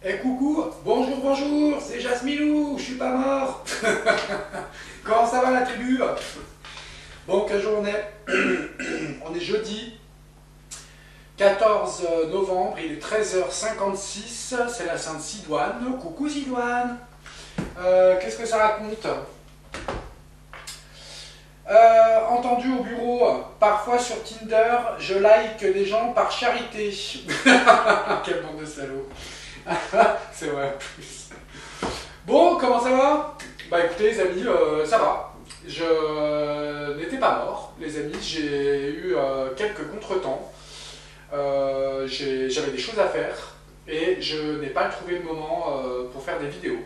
Eh coucou, bonjour, bonjour, c'est Jasmilou, je suis pas mort. Comment ça va la tribu? Bon, quel jour on est? On est jeudi 14 novembre, il est 13h56, c'est la Sainte Sidoine. Coucou Sidoine. Qu'est-ce que ça raconte? Entendu au bureau, parfois sur Tinder, je like des gens par charité. Quelle bande de salauds. C'est vrai en plus. Bon, comment ça va? Bah écoutez les amis, ça va. Je n'étais pas mort, les amis. J'ai eu quelques contretemps. J'avais des choses à faire et je n'ai pas trouvé le moment pour faire des vidéos.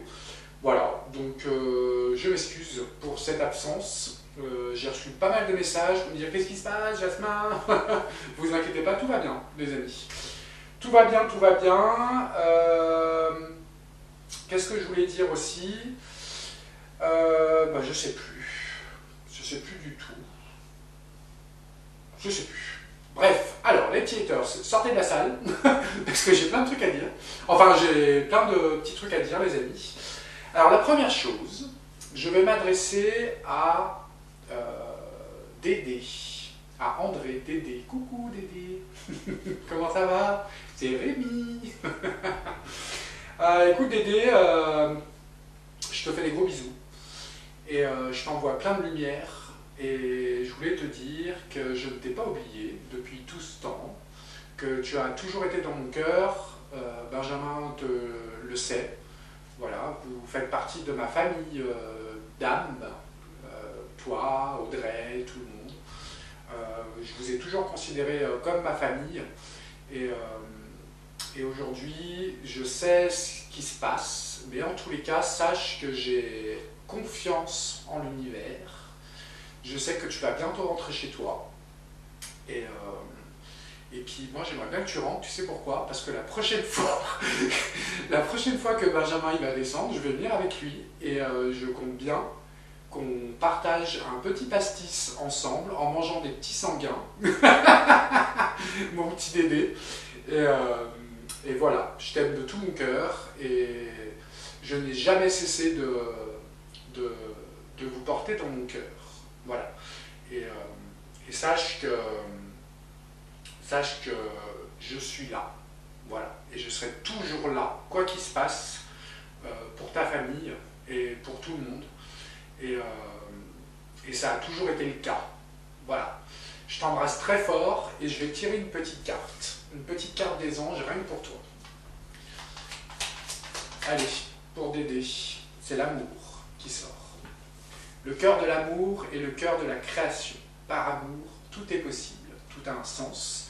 Voilà, donc je m'excuse pour cette absence. J'ai reçu pas mal de messages pour me dire qu'est-ce qui se passe, Jasmin. Vous inquiétez pas, tout va bien, les amis. Tout va bien, tout va bien. Qu'est-ce que je voulais dire aussi? Bah, je sais plus. Je sais plus du tout. Je sais plus. Bref, alors les petits haters, sortez de la salle, parce que j'ai plein de trucs à dire. Enfin, j'ai plein de petits trucs à dire, les amis. Alors la première chose, je vais m'adresser à Dédé, à André. Dédé. Coucou Dédé. Comment ça va? C'est Rémi. Écoute Dédé, je te fais des gros bisous et je t'envoie plein de lumière et je voulais te dire que je ne t'ai pas oublié depuis tout ce temps, que tu as toujours été dans mon cœur. Benjamin te le sait. Voilà, vous faites partie de ma famille d'âme, toi, Audrey, tout le monde. Je vous ai toujours considéré comme ma famille et aujourd'hui je sais ce qui se passe, mais en tous les cas, sache que j'ai confiance en l'univers. Je sais que tu vas bientôt rentrer chez toi et puis moi j'aimerais bien que tu rentres, tu sais pourquoi? Parce que la prochaine fois, la prochaine fois que Benjamin il va descendre, je vais venir avec lui et je compte bien qu'on partage un petit pastis ensemble en mangeant des petits sanguins, mon petit Dédé. Et voilà, je t'aime de tout mon cœur et je n'ai jamais cessé de vous porter dans mon cœur. Voilà. Et sache que je suis là. Voilà. Et je serai toujours là, quoi qu'il se passe, pour ta famille et pour tout le monde. Et ça a toujours été le cas. Voilà. Je t'embrasse très fort et je vais tirer une petite carte. Une petite carte des anges, rien que pour toi. Allez, pour Dédé, c'est l'amour qui sort. Le cœur de l'amour et le cœur de la création. Par amour, tout est possible, tout a un sens.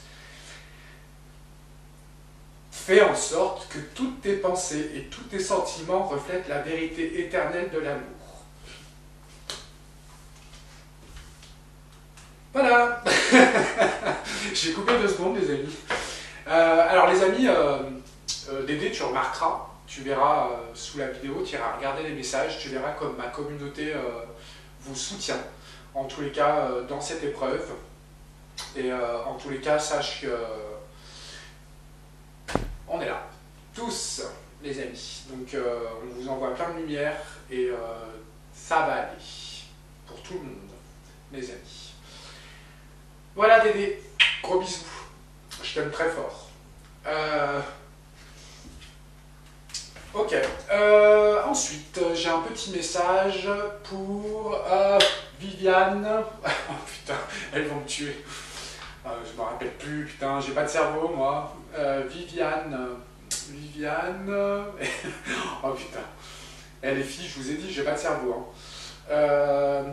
Fais en sorte que toutes tes pensées et tous tes sentiments reflètent la vérité éternelle de l'amour. Voilà. J'ai coupé 2 secondes, les amis. Alors, les amis, Dédé, tu remarqueras, tu verras sous la vidéo, tu iras regarder les messages, tu verras comme ma communauté vous soutient, en tous les cas, dans cette épreuve. Et en tous les cas, sache que on est là, tous, les amis. Donc, on vous envoie plein de lumière et ça va aller pour tout le monde, les amis. Voilà Dédé, gros bisous, je t'aime très fort. Ok, ensuite j'ai un petit message pour Viviane. Oh putain, elles vont me tuer. Je me rappelle plus, putain, j'ai pas de cerveau moi. Viviane. Oh putain. Les filles, je vous ai dit, j'ai pas de cerveau. Hein.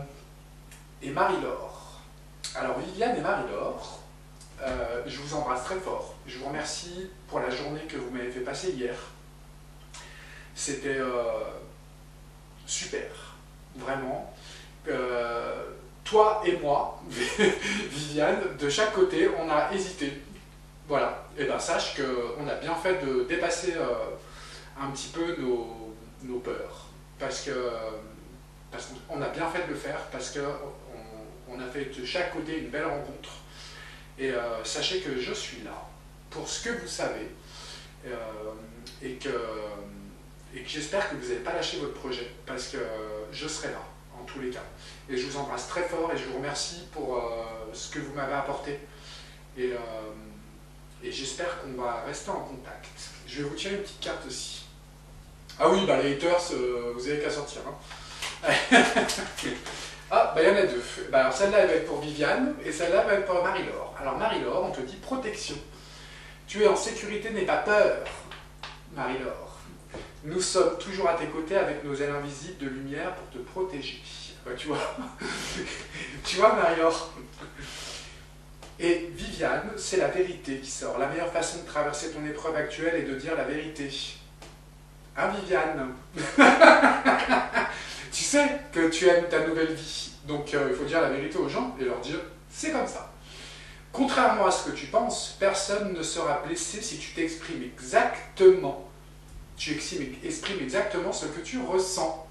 Et Marie-Laure. Alors Viviane et Marie-Laure, je vous embrasse très fort. Je vous remercie pour la journée que vous m'avez fait passer hier. C'était super, vraiment. Toi et moi, Viviane, de chaque côté, on a hésité. Voilà. Et bien sache qu'on a bien fait de dépasser un petit peu nos peurs. Parce qu'on a bien fait de le faire, parce qu'on a fait de chaque côté une belle rencontre. Et sachez que je suis là pour ce que vous savez. et que j'espère que vous n'allez pas lâcher votre projet, parce que je serai là, en tous les cas. Et je vous embrasse très fort et je vous remercie pour ce que vous m'avez apporté. Et j'espère qu'on va rester en contact. Je vais vous tirer une petite carte aussi. Ah oui, bah les haters, vous avez qu'à sortir. Hein. Ah, bah il y en a deux. Bah, alors celle-là, elle va être pour Viviane, et celle-là va être pour Marie-Laure. Alors Marie-Laure, on te dit protection. Tu es en sécurité, n'aie pas peur, Marie-Laure. Nous sommes toujours à tes côtés avec nos ailes invisibles de lumière pour te protéger. Bah tu vois, tu vois Marie-Laure. Et Viviane, c'est la vérité qui sort. La meilleure façon de traverser ton épreuve actuelle est de dire la vérité. Hein Viviane? Tu sais que tu aimes ta nouvelle vie, donc il faut dire la vérité aux gens et leur dire c'est comme ça. Contrairement à ce que tu penses, personne ne sera blessé si tu t'exprimes exactement. Tu exprimes exactement ce que tu ressens.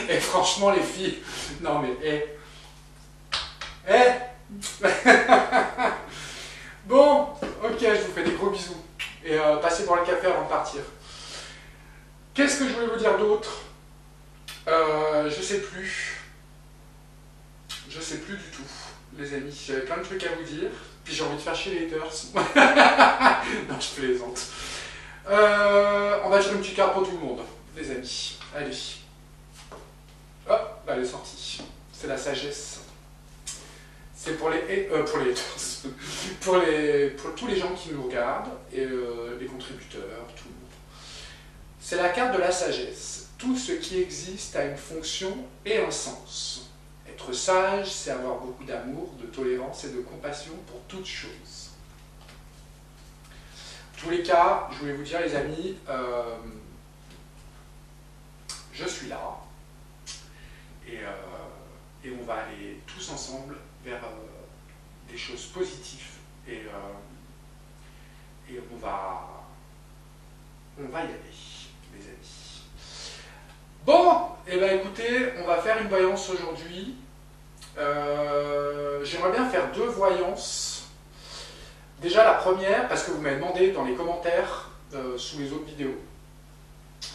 Et franchement les filles, non mais bon, ok, je vous fais des gros bisous. Et passez boire le café avant de partir. Qu'est-ce que je voulais vous dire d'autre? Je sais plus. Je sais plus du tout, les amis. J'avais plein de trucs à vous dire. Puis j'ai envie de faire chier les haters. Non, je plaisante. On va tirer une petite carte pour tout le monde, les amis. Allez. Hop, là, elle est sortie. C'est la sagesse. C'est pour les haters. pour tous les gens qui nous regardent, et les contributeurs, tout le monde. C'est la carte de la sagesse. Tout ce qui existe a une fonction et un sens. Être sage, c'est avoir beaucoup d'amour, de tolérance et de compassion pour toutes choses. En tous les cas, je voulais vous dire les amis, je suis là, et on va aller tous ensemble vers des choses positives, et on va y aller, les amis. Bon, et bien écoutez, on va faire une voyance aujourd'hui. J'aimerais bien faire 2 voyances. Déjà la première, parce que vous m'avez demandé dans les commentaires sous les autres vidéos,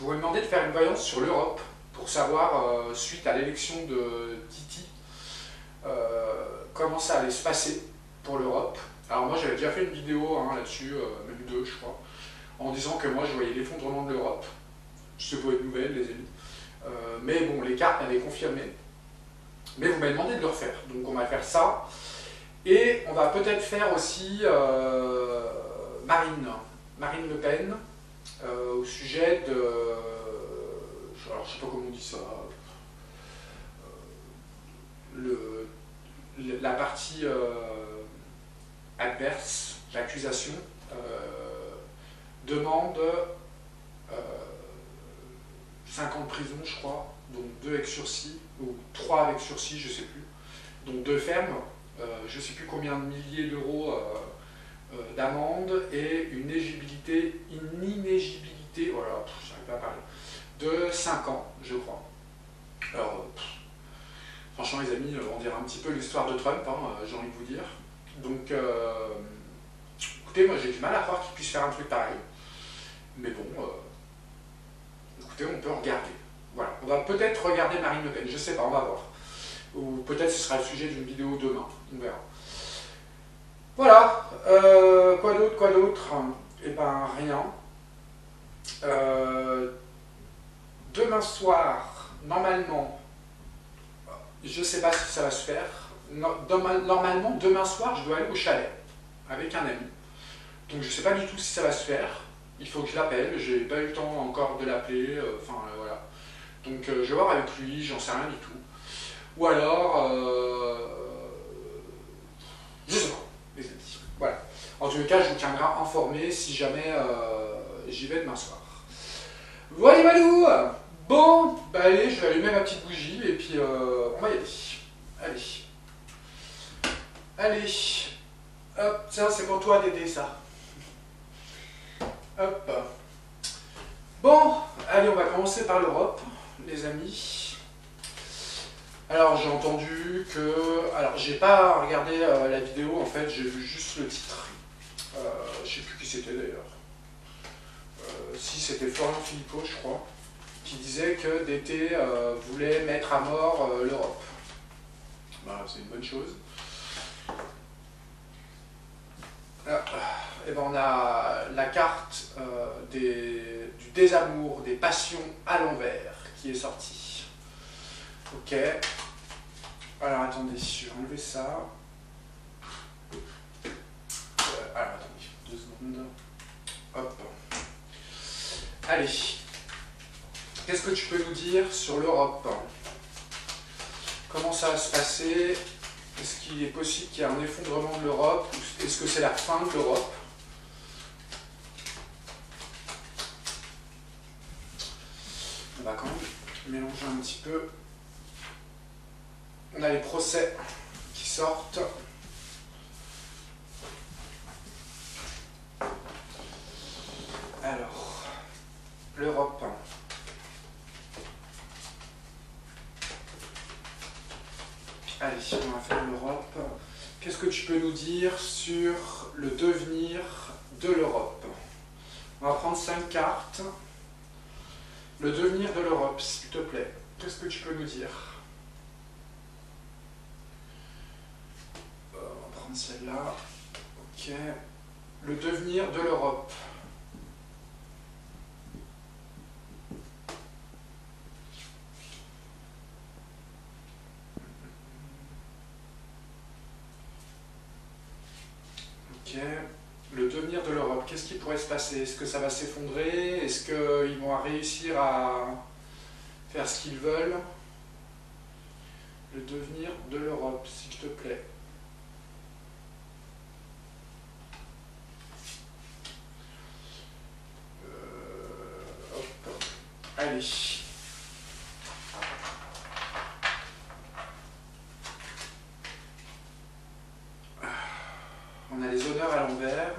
vous m'avez demandé de faire une voyance sur l'Europe pour savoir, suite à l'élection de Titi, comment ça allait se passer pour l'Europe. Alors moi j'avais déjà fait une vidéo là-dessus, même 2 je crois, en disant que moi je voyais l'effondrement de l'Europe. C'est pas une nouvelle les amis. Mais bon, les cartes m'avaient confirmé. Mais vous m'avez demandé de le refaire, donc on va faire ça. Et on va peut-être faire aussi Marine Le Pen, au sujet de... alors je sais pas comment on dit ça. La partie adverse, l'accusation, demande 5 ans de prison, je crois, donc 2 avec sursis, ou 3 avec sursis, je sais plus, donc 2 fermes, je sais plus combien de milliers d'euros d'amende et une inéligibilité, voilà, j'arrive pas à parler, de 5 ans, je crois. Alors, franchement les amis, on dirait un petit peu l'histoire de Trump, j'ai envie de vous dire. Donc, écoutez, moi j'ai du mal à croire qu'il puisse faire un truc pareil, mais bon, écoutez, on peut regarder. Voilà, on va peut-être regarder Marine Le Pen, je sais pas, on va voir. Ou peut-être ce sera le sujet d'une vidéo demain, on verra. Voilà, quoi d'autre? Eh ben, rien. Demain soir, normalement, je sais pas si ça va se faire. Normalement, demain soir, je dois aller au chalet avec un ami. Donc je sais pas du tout si ça va se faire. Il faut que je l'appelle, j'ai pas eu le temps encore de l'appeler, voilà. Donc je vais voir avec lui, j'en sais rien du tout. Ou alors, je sais pas, les amis. Voilà. En tous les cas, je vous tiendrai informé si jamais j'y vais demain soir. Voilà, Valou. Bon, bah allez, je vais allumer ma petite bougie et puis on va y aller. Allez. Allez. Hop, tiens, c'est pour toi Dédé, ça. Hop. Bon, allez, on va commencer par l'Europe, les amis. Alors, j'ai entendu que... Alors, j'ai pas regardé la vidéo, en fait, j'ai vu juste le titre. Je sais plus qui c'était d'ailleurs. si c'était Florian Philippot, je crois, qui disait que DT voulait mettre à mort l'Europe. Bah, c'est une bonne chose. Et ben on a la carte du désamour, des passions à l'envers qui est sortie. Ok. Alors attendez, je vais enlever ça. Alors attendez, 2 secondes. Hop. Allez. Qu'est-ce que tu peux nous dire sur l'Europe? Comment ça va se passer? Est-ce qu'il est possible qu'il y ait un effondrement de l'Europe? Est-ce que c'est la fin de l'Europe? On va quand même mélanger un petit peu. On a les procès qui sortent. Alors, l'Europe. Allez, on va faire l'Europe. Qu'est-ce que tu peux nous dire sur le devenir de l'Europe? On va prendre 5 cartes. Le devenir de l'Europe, s'il te plaît. Qu'est-ce que tu peux nous dire? On va prendre celle-là. Ok. Le devenir de l'Europe. Ok. Le devenir de l'Europe, qu'est-ce qui pourrait se passer? Est-ce que ça va s'effondrer? Est-ce qu'ils vont réussir à faire ce qu'ils veulent? Le devenir de l'Europe, s'il te plaît. Hop. Allez. On a les honneurs à l'envers.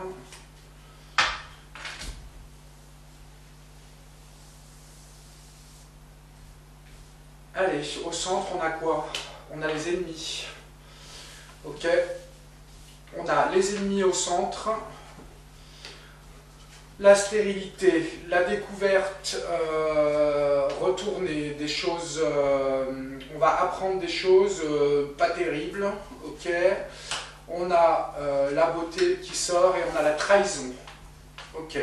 Allez, au centre, on a quoi? On a les ennemis. Ok. On a les ennemis au centre. La stérilité, la découverte retournée, des choses, on va apprendre des choses pas terribles, ok. On a la beauté qui sort et on a la trahison, ok.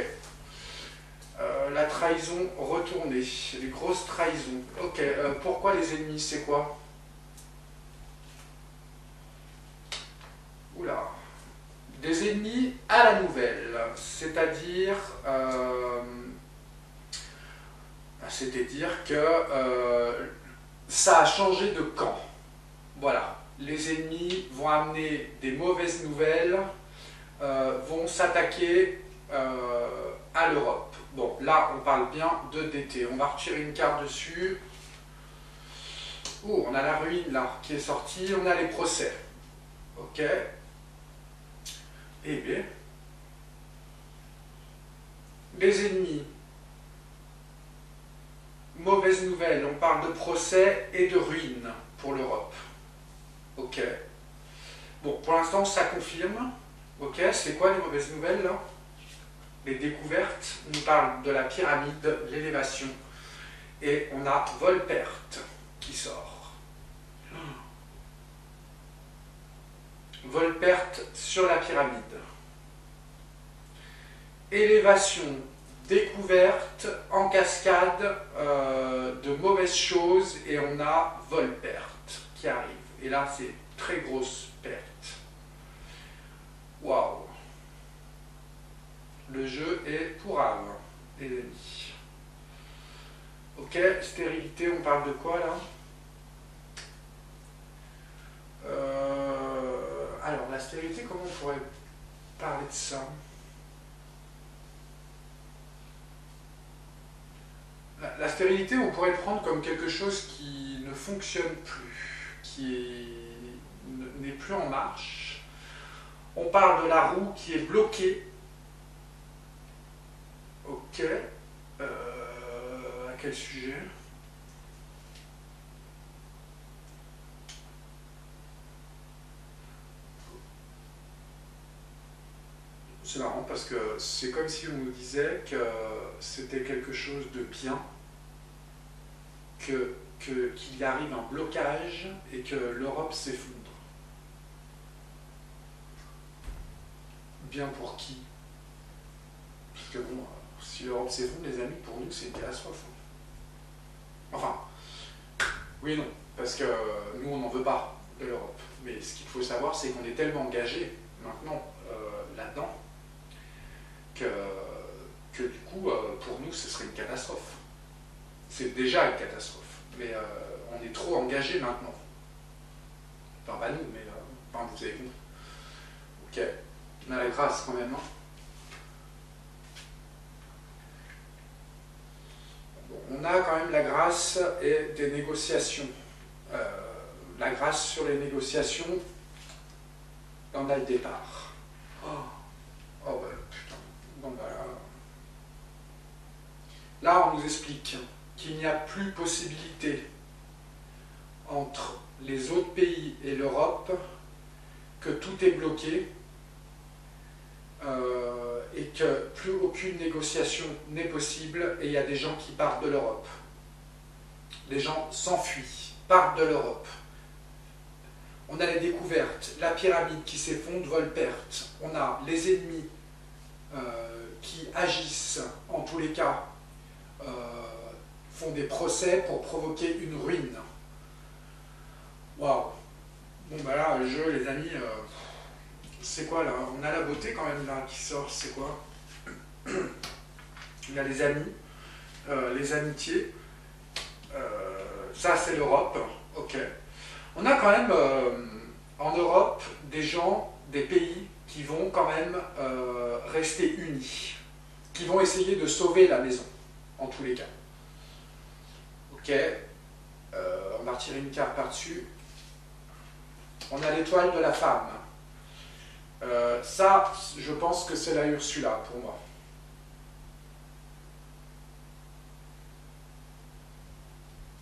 La trahison retournée, les grosses trahisons, ok. Pourquoi les ennemis, c'est quoi? Oula. Des ennemis à la nouvelle, c'est-à-dire que ça a changé de camp. Voilà, les ennemis vont amener des mauvaises nouvelles, vont s'attaquer à l'Europe. Bon, là, on parle bien de DT. On va retirer une carte dessus. Oh, on a la ruine là qui est sortie. On a les procès. Ok. Eh bien, les ennemis, mauvaise nouvelle, on parle de procès et de ruine pour l'Europe. Ok. Bon, pour l'instant, ça confirme. Ok, c'est quoi les mauvaises nouvelles là? Les découvertes, on nous parle de la pyramide, de l'élévation. Et on a Volperte qui sort. Volperte sur la pyramide. Élévation, découverte, en cascade de mauvaises choses et on a Volperte qui arrive. Et là, c'est très grosse perte. Waouh! Le jeu est pourrave, les amis. Ok, stérilité, on parle de quoi là? Alors, la stérilité, comment on pourrait parler de ça? La stérilité, on pourrait le prendre comme quelque chose qui ne fonctionne plus, qui n'est plus en marche. On parle de la roue qui est bloquée. Ok. À quel sujet? C'est marrant parce que c'est comme si on nous disait que c'était quelque chose de bien, qu'il y arrive un blocage et que l'Europe s'effondre. Bien pour qui? Parce que bon, si l'Europe s'effondre, les amis, pour nous, c'est une catastrophe. Enfin, oui et non, parce que nous, on n'en veut pas de l'Europe. Mais ce qu'il faut savoir, c'est qu'on est tellement engagé maintenant là-dedans que du coup, pour nous, ce serait une catastrophe. C'est déjà une catastrophe, mais on est trop engagé maintenant. Enfin, pas nous, mais enfin, vous avez compris. Ok, on a la grâce quand même. Hein. On a quand même la grâce et des négociations. La grâce sur les négociations, on a le départ. Oh bah putain. Bon, bah, là, on nous explique qu'il n'y a plus possibilité entre les autres pays et l'Europe, que tout est bloqué et que plus aucune négociation n'est possible et il y a des gens qui partent de l'Europe. Les gens s'enfuient, partent de l'Europe. On a les découvertes, la pyramide qui s'effondre, vol-perte. On a les ennemis qui agissent, en tous les cas, font des procès pour provoquer une ruine. Waouh! Bon bah là, le jeu, les amis, c'est quoi là? On a la beauté quand même là qui sort, c'est quoi? Il y a les amis, les amitiés. Ça c'est l'Europe, ok. On a quand même en Europe des gens, des pays qui vont quand même rester unis, qui vont essayer de sauver la maison, en tous les cas. Ok, on va retirer une carte par-dessus. On a l'étoile de la femme. Ça, je pense que c'est la Ursula pour moi.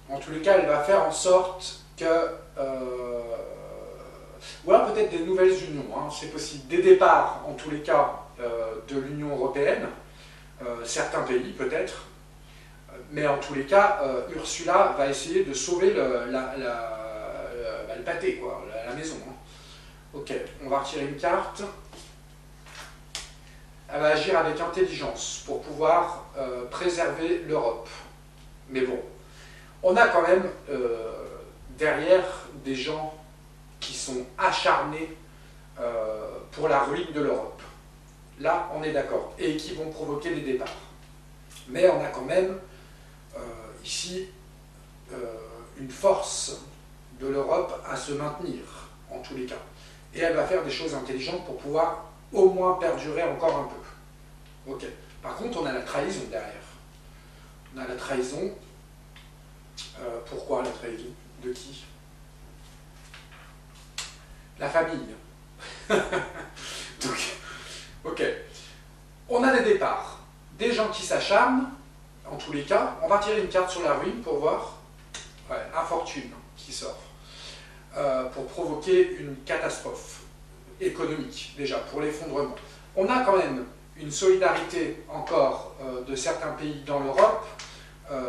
En tous les cas, elle va faire en sorte que... ou alors peut-être des nouvelles unions, hein, c'est possible. Des départs, en tous les cas, de l'Union européenne, certains pays peut-être, mais en tous les cas, Ursula va essayer de sauver le pâté, quoi, la maison. Hein. Ok, on va retirer une carte. Elle va agir avec intelligence pour pouvoir préserver l'Europe. Mais bon, on a quand même derrière des gens qui sont acharnés pour la ruine de l'Europe. Là, on est d'accord. Et qui vont provoquer des départs. Mais on a quand même ici une force de l'Europe à se maintenir, en tous les cas. Et elle va faire des choses intelligentes pour pouvoir au moins perdurer encore un peu. Ok. Par contre, on a la trahison derrière. On a la trahison. Pourquoi la trahison? De qui? La famille. Donc, ok. On a des départs. Des gens qui s'acharnent, en tous les cas. On va tirer une carte sur la ruine pour voir. Ouais, infortune qui sort. Pour provoquer une catastrophe économique, déjà, pour l'effondrement. On a quand même une solidarité encore de certains pays dans l'Europe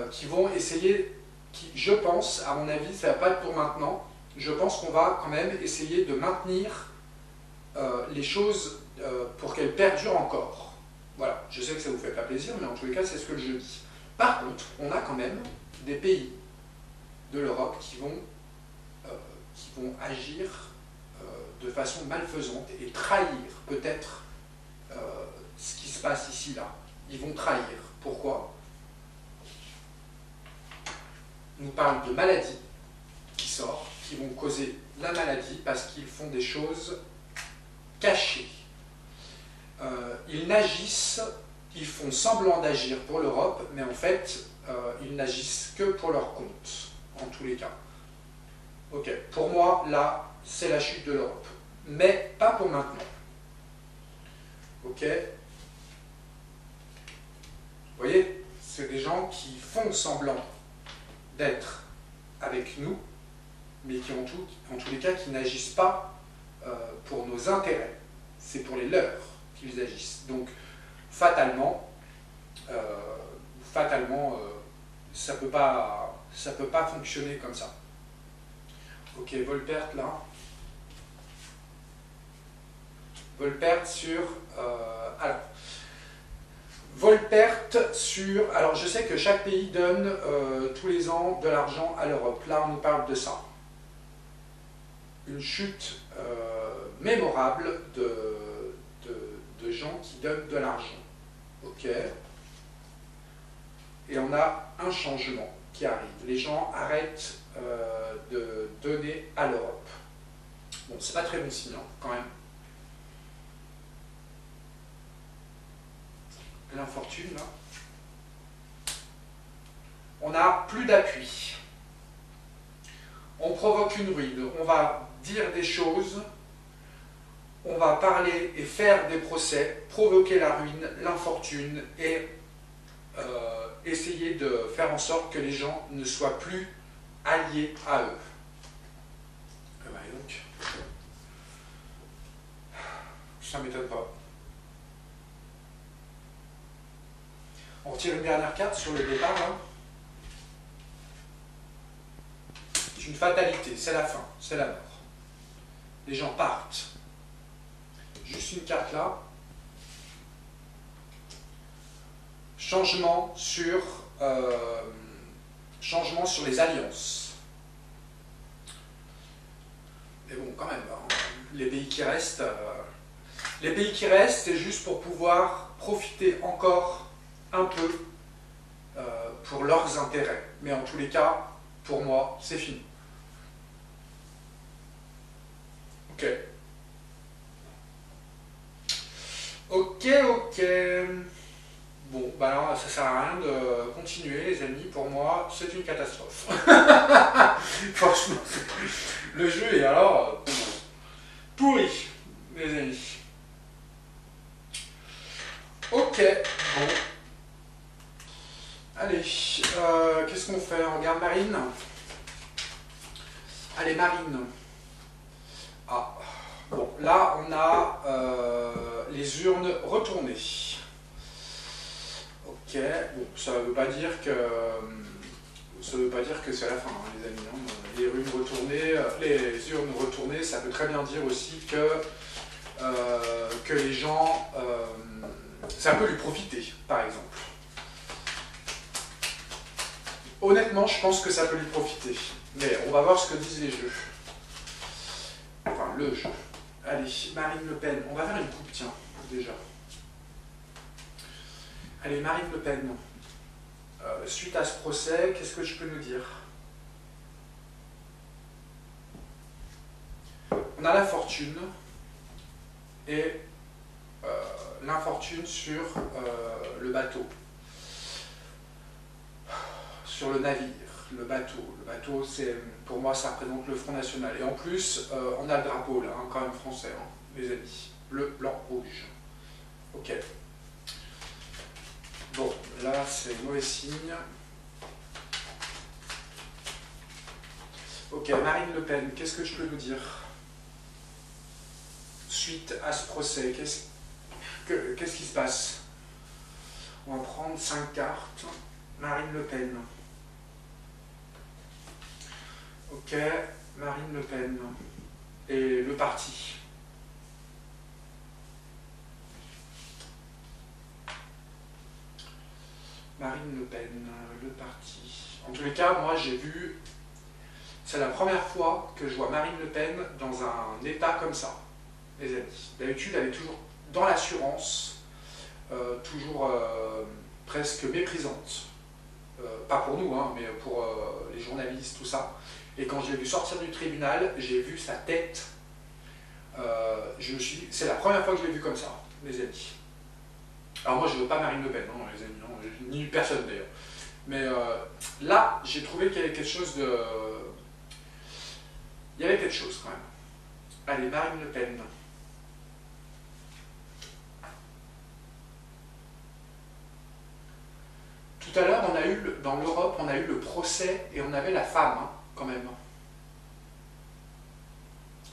qui vont essayer, je pense, à mon avis, ça ne va pas être pour maintenant, je pense qu'on va quand même essayer de maintenir les choses pour qu'elles perdurent encore. Voilà, je sais que ça ne vous fait pas plaisir, mais en tous les cas, c'est ce que je dis. Par contre, on a quand même des pays de l'Europe qui vont agir de façon malfaisante et trahir peut-être ce qui se passe ici, là. Ils vont trahir. Pourquoi? On nous parle de maladies qui sortent, qui vont causer la maladie parce qu'ils font des choses cachées. Ils n'agissent, ils font semblant d'agir pour l'Europe, mais en fait, ils n'agissent que pour leur compte, en tous les cas. Ok, pour moi, là, c'est la chute de l'Europe. Mais pas pour maintenant. Ok? Vous voyez, c'est des gens qui font semblant d'être avec nous, mais qui en tous les cas qui n'agissent pas pour nos intérêts. C'est pour les leurs qu'ils agissent. Donc, fatalement, ça peut pas fonctionner comme ça. Ok, Volpert là. Volpert sur... alors, Volpert sur... Alors, je sais que chaque pays donne tous les ans de l'argent à l'Europe. Là, on nous parle de ça. Une chute mémorable de gens qui donnent de l'argent. Ok. Et on a un changement qui arrive. Les gens arrêtent de donner à l'Europe. Bon, c'est pas très bon signe, hein, quand même. L'infortune, là. On n'a plus d'appui. On provoque une ruine. On va dire des choses. On va parler et faire des procès, provoquer la ruine, l'infortune et essayer de faire en sorte que les gens ne soient plus alliés à eux. Et donc, ça ne m'étonne pas. On retire une dernière carte sur le départ. Là. C'est une fatalité, c'est la fin, c'est la mort. Les gens partent. Juste une carte là. Changement sur les alliances. Mais bon, quand même, hein, les pays qui restent, c'est juste pour pouvoir profiter encore un peu pour leurs intérêts. Mais en tous les cas, pour moi, c'est fini. Ok. Ok. Bon, bah alors, ça sert à rien de continuer, les amis. Pour moi, c'est une catastrophe. Franchement, le jeu est alors pourri, les amis. Ok, bon. Allez, qu'est-ce qu'on fait? On regarde Marine. Allez, Marine. Ah, bon, là, on a les urnes retournées. Ok, bon, ça ne veut pas dire que c'est la fin, hein, les amis. Hein. Les urnes retournées, ça veut très bien dire aussi que les gens, ça peut lui profiter, par exemple. Honnêtement, je pense que ça peut lui profiter. Mais on va voir ce que disent les jeux. Enfin, le jeu. Allez, Marine Le Pen. On va faire une coupe, tiens, déjà. Allez, Marine Le Pen. Suite à ce procès, qu'est-ce que je peux nous dire? On a la fortune et l'infortune sur le bateau. Sur le navire, le bateau. Le bateau, pour moi, ça représente le Front National. Et en plus, on a le drapeau, là, hein, quand même français, hein, les amis. Bleu, blanc, rouge. Ok. Bon, là, c'est mauvais signe. Ok, Marine Le Pen, qu'est-ce que je peux nous dire? Suite à ce procès, qu'est-ce qui se passe? On va prendre 5 cartes. Marine Le Pen. Ok, Marine Le Pen. Et le parti. Marine Le Pen, le parti. En tous les cas, moi j'ai vu, c'est la première fois que je vois Marine Le Pen dans un état comme ça, les amis. D'habitude, elle est toujours dans l'assurance, toujours presque méprisante. Pas pour nous, hein, mais pour les journalistes, tout ça. Et quand je l'ai vu sortir du tribunal, j'ai vu sa tête. C'est la première fois que je l'ai vu comme ça, les amis. Alors moi, je ne veux pas Marine Le Pen, non, les amis, non, ni personne d'ailleurs. Mais là, j'ai trouvé qu'il y avait quelque chose de... Il y avait quelque chose quand même. Allez, Marine Le Pen. Tout à l'heure, dans l'Europe, on a eu le procès et on avait la femme, hein, quand même.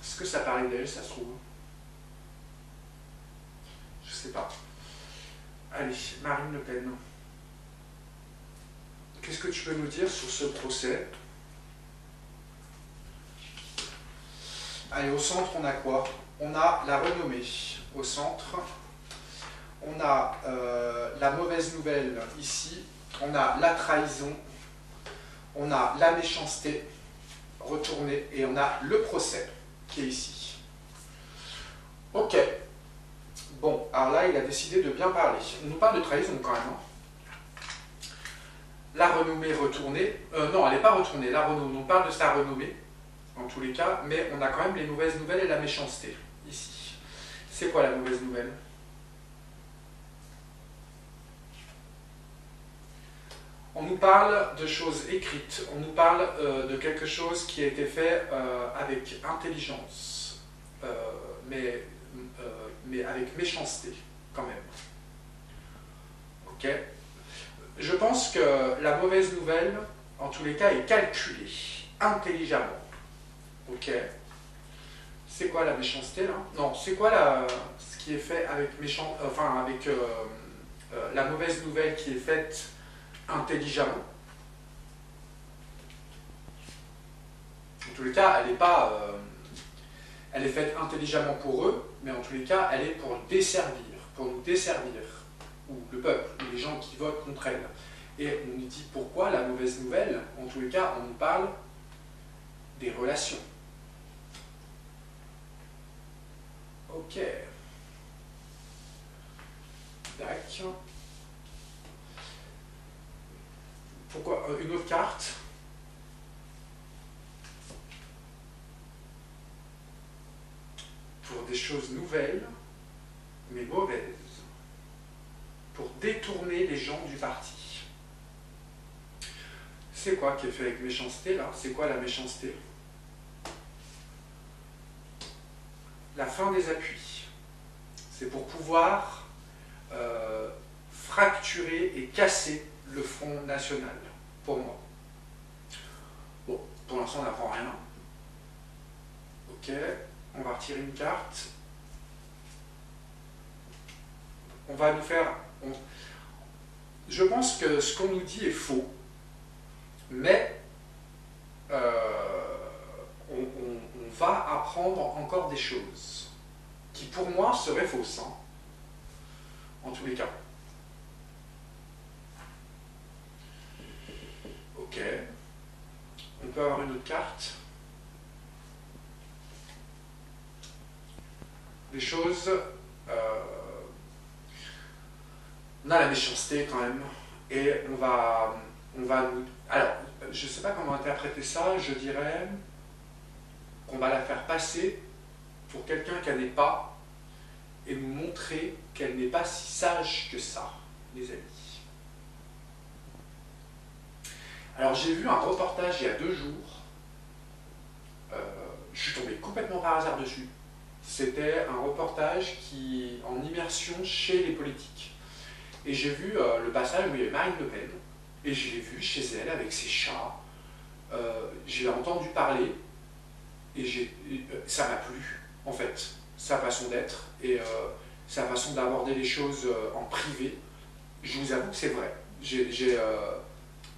Est-ce que ça parlait d'elle, ça se trouve? Je sais pas. Allez, Marine Le Pen. Qu'est-ce que tu peux nous dire sur ce procès? Allez, au centre, on a quoi? On a la renommée au centre. On a la mauvaise nouvelle ici. On a la trahison. On a la méchanceté retournée. Et on a le procès qui est ici. Ok. Bon, alors là, il a décidé de bien parler. On nous parle de trahison quand même. Hein. La renommée retournée. Non, elle n'est pas retournée. La renommée, on parle de sa renommée, en tous les cas, mais on a quand même les mauvaises nouvelles et la méchanceté, ici. C'est quoi la mauvaise nouvelle? On nous parle de choses écrites, on nous parle de quelque chose qui a été fait avec intelligence, mais avec méchanceté, quand même. Ok? Je pense que la mauvaise nouvelle, en tous les cas, est calculée, intelligemment. Ok? C'est quoi la méchanceté, là? Non, c'est quoi ce qui est fait avec la mauvaise nouvelle qui est faite intelligemment? En tous les cas, elle n'est pas... elle est faite intelligemment pour eux, mais en tous les cas, elle est pour desservir, pour nous desservir, ou le peuple, ou les gens qui votent contre elle. Et on nous dit pourquoi la mauvaise nouvelle, en tous les cas, on nous parle des relations. Ok. D'accord. Pourquoi une autre carte? Pour des choses nouvelles, mais mauvaises. Pour détourner les gens du parti. C'est quoi qui est fait avec méchanceté, là? C'est quoi la méchanceté? La fin des appuis. C'est pour pouvoir fracturer et casser le Front National, pour moi. Bon, pour l'instant, on n'apprend rien. Ok, on va retirer une carte. On va nous faire... Je pense que ce qu'on nous dit est faux, mais on va apprendre encore des choses qui, pour moi, seraient fausses, hein, en tous les cas. Ok. On peut avoir une autre carte. Des choses... on a la méchanceté quand même. Et on va nous... Alors, je ne sais pas comment interpréter ça. Je dirais qu'on va la faire passer pour quelqu'un qu'elle n'est pas et nous montrer qu'elle n'est pas si sage que ça, les amis. Alors j'ai vu un reportage il y a 2 jours, je suis tombé complètement par hasard dessus. C'était un reportage en immersion chez les politiques. Et j'ai vu le passage où il y avait Marine Le Pen, et je l'ai vue chez elle avec ses chats. J'ai entendu parler, et ça m'a plu, en fait, sa façon d'être, et sa façon d'aborder les choses en privé. Je vous avoue que c'est vrai.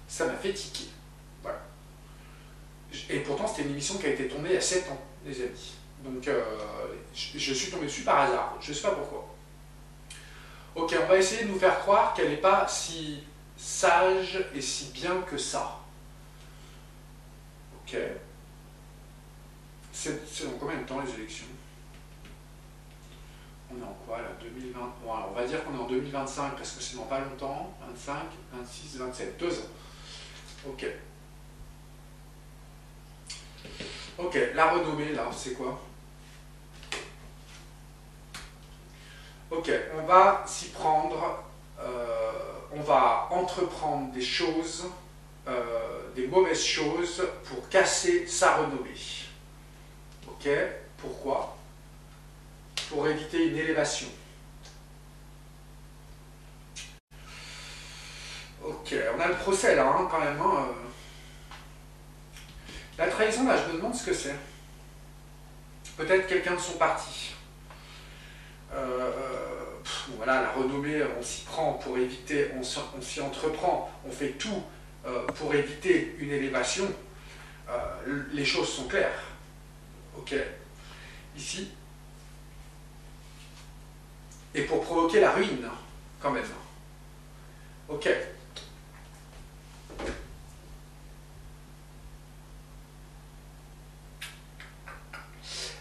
Ça m'a fait tiquer. Voilà. Et pourtant, c'était une émission qui a été tournée il y a 7 ans, les amis. Donc, je suis tombé dessus par hasard. Je ne sais pas pourquoi. Ok, on va essayer de nous faire croire qu'elle n'est pas si sage et si bien que ça. Ok. C'est dans combien de temps les élections? On est en quoi là? 2020. Bon, alors, on va dire qu'on est en 2025 parce que c'est dans pas longtemps. 25, 26, 27, 2 ans. Ok. Ok, la renommée là, c'est quoi? Ok, on va s'y prendre, on va entreprendre des choses, des mauvaises choses pour casser sa renommée. Ok, pourquoi? Pour éviter une élévation. Ok, on a le procès là, hein, quand même. Hein, La trahison, là, je me demande ce que c'est. Peut-être quelqu'un de son parti. Bon, voilà, la renommée, on s'y prend pour éviter, on s'y entreprend, on fait tout pour éviter une élévation, les choses sont claires. Ok. Ici. Et pour provoquer la ruine, quand même. Ok.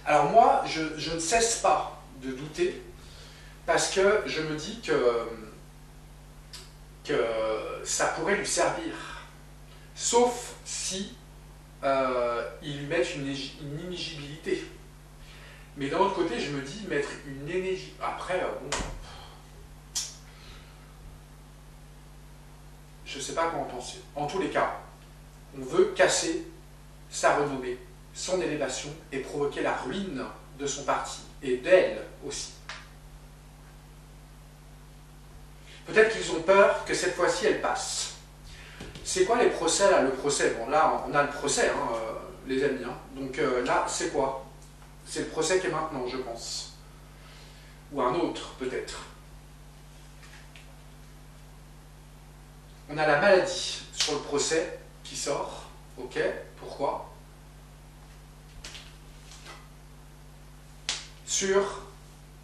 Alors moi, je ne cesse pas de douter, parce que je me dis que ça pourrait lui servir. Sauf si ils lui mettent une inéligibilité. Mais d'un autre côté, je me dis mettre une énergie. Après, bon. Je ne sais pas quoi en penser. En tous les cas, on veut casser sa renommée, son élévation et provoquer la ruine de son parti et d'elle aussi. Peut-être qu'ils ont peur que cette fois-ci elle passe. C'est quoi les procès là? Le procès, bon là on a le procès, hein, les amis. Hein. Donc là c'est quoi? C'est le procès qui est maintenant, je pense. Ou un autre peut-être. On a la maladie sur le procès qui sort. Ok, pourquoi? Sur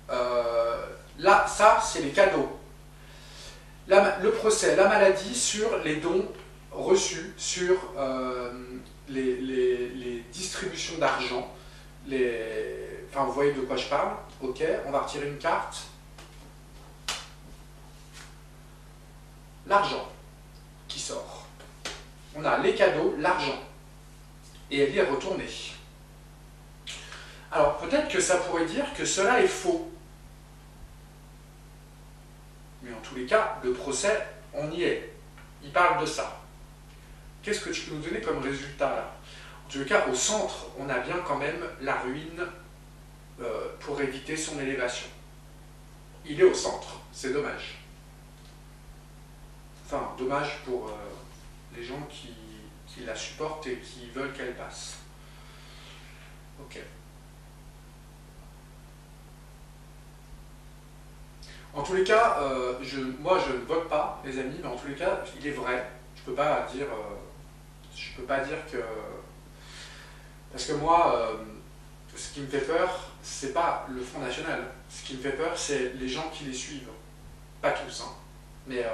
là, ça c'est les cadeaux. Le procès, la maladie sur les dons reçus, sur les distributions d'argent. Enfin, vous voyez de quoi je parle. Ok, on va retirer une carte. L'argent qui sort. On a les cadeaux, l'argent. Et elle y est retournée. Alors, peut-être que ça pourrait dire que cela est faux. Mais en tous les cas, le procès, on y est. Il parle de ça. Qu'est-ce que tu peux nous donner comme résultat là? En tous les cas, au centre, on a bien quand même la ruine pour éviter son élévation. Il est au centre, c'est dommage. Enfin, dommage pour les gens qui la supportent et qui veulent qu'elle passe. Ok. En tous les cas, moi je ne vote pas, les amis, mais en tous les cas, il est vrai. Je peux pas dire que... Parce que moi, ce qui me fait peur, c'est pas le Front National. Ce qui me fait peur, c'est les gens qui les suivent. Pas tous, hein. Mais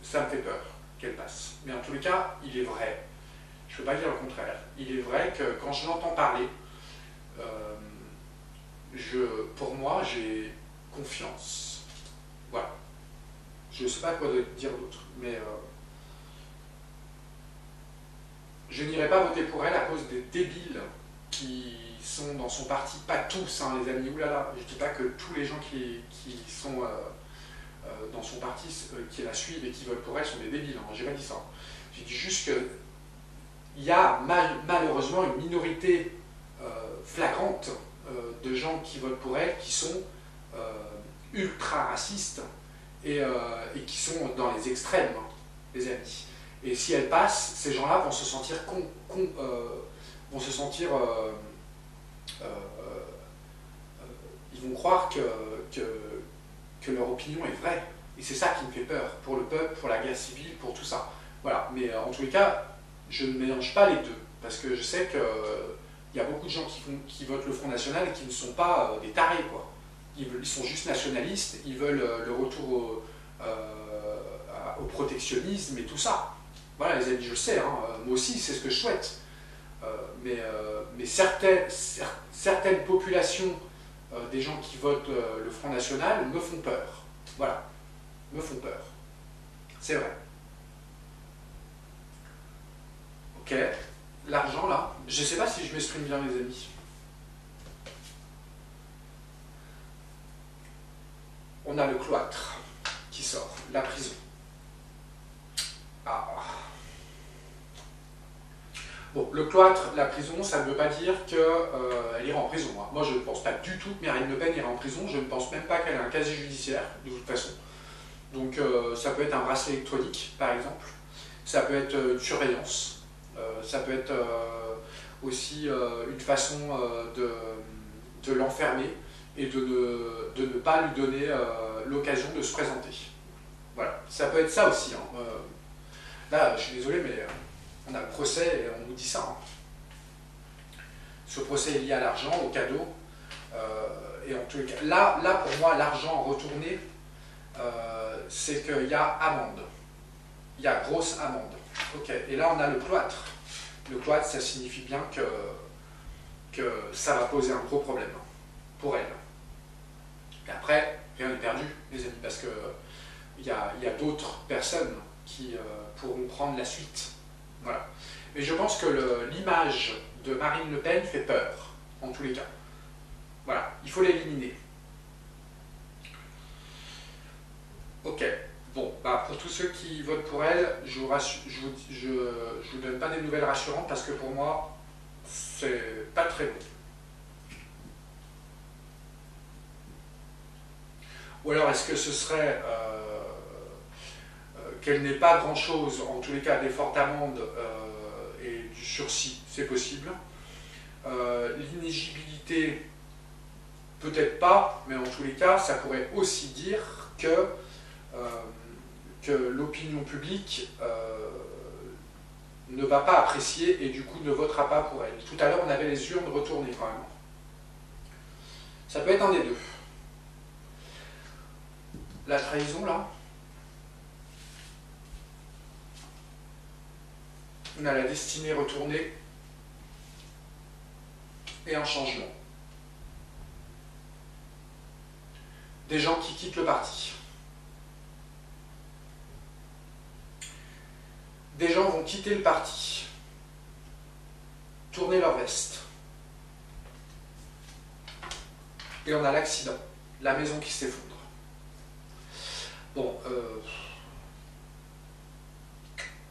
ça me fait peur qu'elle passe. Mais en tous les cas, il est vrai. Je peux pas dire le contraire. Il est vrai que quand je l'entends parler, pour moi, j'ai confiance. Voilà. Je ne sais pas quoi dire d'autre, mais je n'irai pas voter pour elle à cause des débiles qui sont dans son parti. Pas tous, hein, les amis. Oulala, je ne dis pas que tous les gens qui sont dans son parti, qui la suivent et qui votent pour elle, sont des débiles. Hein. J'ai pas dit ça. J'ai dit juste que il y a malheureusement une minorité flagrante de gens qui votent pour elle qui sont ultra racistes et qui sont dans les extrêmes, les amis. Et si elle passe, ces gens-là vont se sentir ils vont croire que leur opinion est vraie. Et c'est ça qui me fait peur, pour le peuple, pour la guerre civile, pour tout ça. Voilà, mais en tous les cas, je ne mélange pas les deux, parce que je sais qu'il y a beaucoup de gens qui votent le Front National et qui ne sont pas des tarés, quoi. Ils sont juste nationalistes, ils veulent le retour au protectionnisme et tout ça. Voilà, les amis, je le sais, hein, moi aussi, c'est ce que je souhaite. Mais certaines populations des gens qui votent le Front National me font peur. Voilà, me font peur. C'est vrai. Ok, l'argent là, je ne sais pas si je m'exprime bien, les amis. On a le cloître qui sort, la prison. Ah. Bon, le cloître, la prison, ça ne veut pas dire qu'elle ira en prison. Hein. Moi, je ne pense pas du tout que Marine Le Pen ira en prison. Je ne pense même pas qu'elle ait un casier judiciaire, de toute façon. Donc, ça peut être un bracelet électronique, par exemple. Ça peut être une surveillance. Ça peut être aussi une façon de l'enfermer et de ne pas lui donner l'occasion de se présenter. Voilà, ça peut être ça aussi. Hein. Là, je suis désolé, mais on a le procès et on nous dit ça. Hein. Ce procès est lié à l'argent, au cadeau. Et en tous les cas, là pour moi, l'argent retourné, c'est qu'il y a amende. Il y a grosse amende. Ok. Et là, on a le cloître. Le cloître, ça signifie bien que ça va poser un gros problème pour elle. Et après, rien n'est perdu, les amis, parce que il y a d'autres personnes qui pourront prendre la suite. Voilà. Mais je pense que l'image de Marine Le Pen fait peur, en tous les cas. Voilà, il faut l'éliminer. Ok. Bon, bah pour tous ceux qui votent pour elle, je vous donne pas des nouvelles rassurantes parce que pour moi, c'est pas très bon. Ou alors est-ce que ce serait qu'elle n'ait pas grand-chose, en tous les cas des fortes amendes et du sursis, c'est possible. L'inéligibilité, peut-être pas, mais en tous les cas, ça pourrait aussi dire que l'opinion publique ne va pas apprécier et du coup ne votera pas pour elle. Tout à l'heure, on avait les urnes retournées quand même. Ça peut être un des deux. La trahison, là. On a la destinée retournée et un changement. Des gens qui quittent le parti. Des gens vont quitter le parti, tourner leur veste. Et on a l'accident, la maison qui s'effondre. Bon,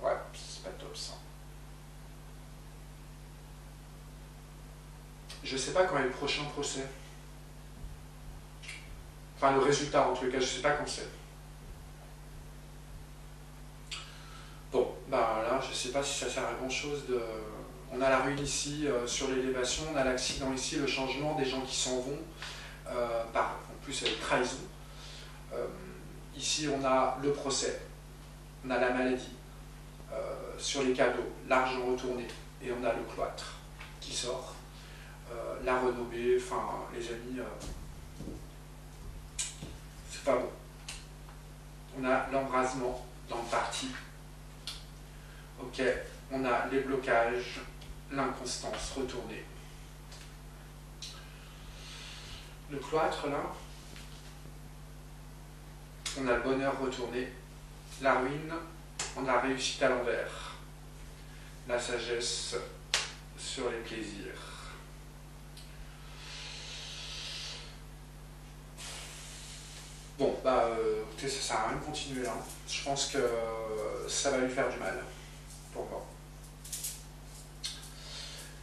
ouais, c'est pas top ça. Je sais pas quand est le prochain procès. Enfin, le résultat, en tous les cas, je sais pas quand c'est. Bon, bah là, je sais pas si ça sert à grand chose de... On a la ruine ici sur l'élévation, on a l'accident ici, le changement, des gens qui s'en vont, en plus avec trahison. Ici, on a le procès, on a la maladie, sur les cadeaux, l'argent retourné, et on a le cloître qui sort, la renommée, enfin, les amis, c'est pas bon. On a l'embrasement dans le parti. Ok, on a les blocages, l'inconstance retournée. Le cloître, là, on a le bonheur retourné, la ruine, on a réussite à l'envers, la sagesse sur les plaisirs. Bon, bah écoutez, ça sert à rien de continuer là. Je pense que ça va lui faire du mal, pour moi.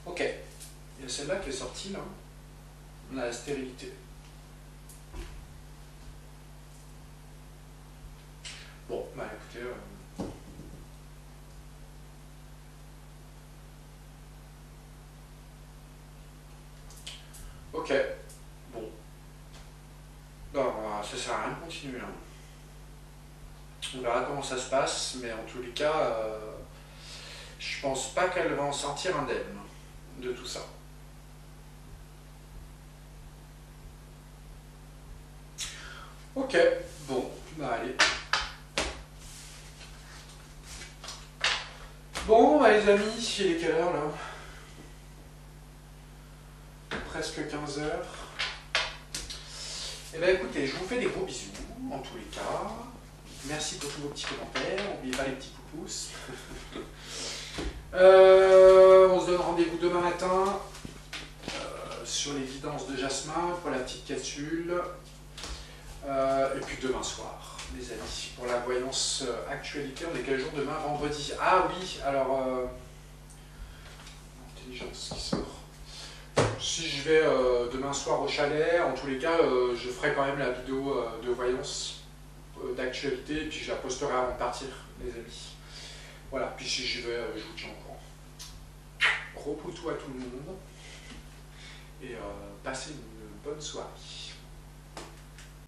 Ok, il y a celle-là qui est sortie là. On a la stérilité. Bon, bah écoutez... Ok, bon. Bon, ça sert à rien de continuer là. On verra comment ça se passe, mais en tous les cas, je pense pas qu'elle va en sortir indemne de tout ça. Ok, bon, bah allez. Bon, bah les amis, il est quelle heure là? Presque 15 heures. Eh bien écoutez, je vous fais des gros bisous, en tous les cas. Merci pour tous vos petits commentaires, n'oubliez pas les petits pouces. On se donne rendez-vous demain matin sur les guidances de Jasmin pour la petite capsule. Et puis demain soir, les amis, pour la voyance actualité. On est quel jour demain? Vendredi. Ah oui, alors... intelligence qui sort. Si je vais demain soir au chalet, en tous les cas, je ferai quand même la vidéo de voyance d'actualité, et puis je la posterai avant de partir, les amis. Voilà, puis si j'y vais, je vous tiens au courant. Gros poutou à tout le monde, et passez une bonne soirée.